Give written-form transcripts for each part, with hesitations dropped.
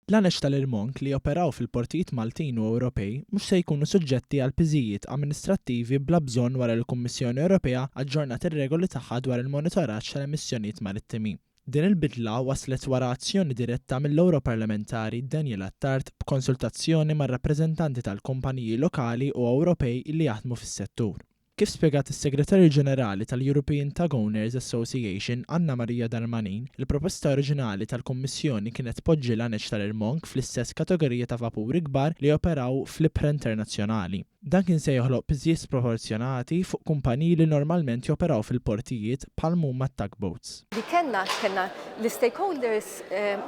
L-għanex tal-Irmonk li operaw fil-portijiet Maltin u Ewropej mhux se jkunu suġġetti għal piżijiet amministrattivi bla bżonn wara l-Kummissjoni Ewropea aġġornat ir-regoli tagħha dwar il-monitoraġġ tal-emissjonijiet marittimi. Din il-bidla waslet wara azzjoni diretta mill-Ewroparlamentari Daniel Attard b'konsultazzjoni mar-rappreżentanti tal-kumpaniji lokali u Ewropej li jaħdmu fis-settur. Kif spjegat is-Segretarju Ġenerali tal-European Tug Owners Association Anna Maria Darmanin, il-proposta oriġinali tal-Kummissjoni kienet tpoġġi l-għanex tal-Irmonk fl-istess kategorija ta' vapuri kbar li operaw fl-ibħra internazzjonali. Dan kien se joħloq piżjiet sproporzjonati fuq kumpaniji li normalment joperaw fil-portijiet bħal huma tugboats. Li kellna l-stakeholders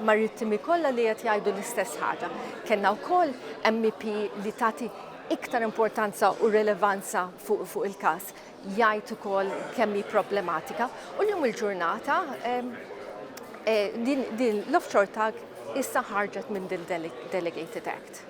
marittimi kollha li qed jgħidu l-istess ħaġa. Kellna wkoll MEP li tagħti iktar importanza u rilevanza fuq il-każ jgħid ukoll kemm hi problematika u llum il-ġurnata din l-offshore tug issa ħarġet minn din Delegated Act.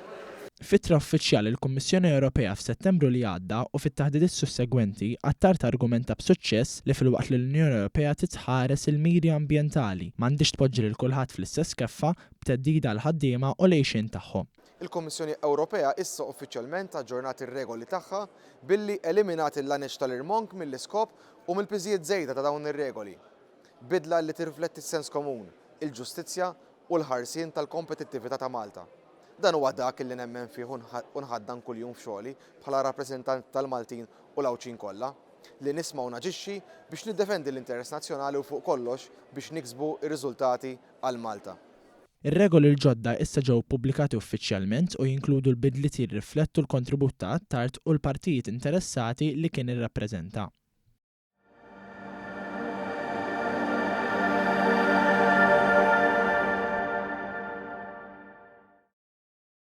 Fittra uffiċjali l-Kummissjoni Ewropea f'Settembru li għadda u fit-taħdidiet sussegwenti Attard argumenta b'suċċess li filwaqt li l-Unjoni Ewropea titħares il-miri ambjentali m'għandix tpoġġi lil kulħadd fl-istess keffa b'teddida għal ħaddiema u l-għejxien tagħhom. Il-Kummissjoni Ewropea issa uffiċjalment aġġornat ir-regoli tagħha billi eliminat il-għanex tal-Irmonk mill-iskop u mill-piżijiet żejda ta' dawn ir-regoli. Bidla li tirrifletti s-sens komun, il-ġustizzja u l-ħarsien tal-kompetittività ta' Malta. Dan huwa dak li nemmen fih u nħaddan kuljum f'xogħli bħala rappreżentant tal-Maltin u l-Awċin kollha li nisma' u naġixxi biex niddefendi l-interess nazzjonali u fuq kollox biex niksbu r-riżultati għal Malta. Ir-regoli l-ġodda issa ġew pubblikati uffiċjalment u jinkludu l-bidliet jirriflettu l-kontribut ta' Attard u l-partijiet interessati li kien irrappreżenta.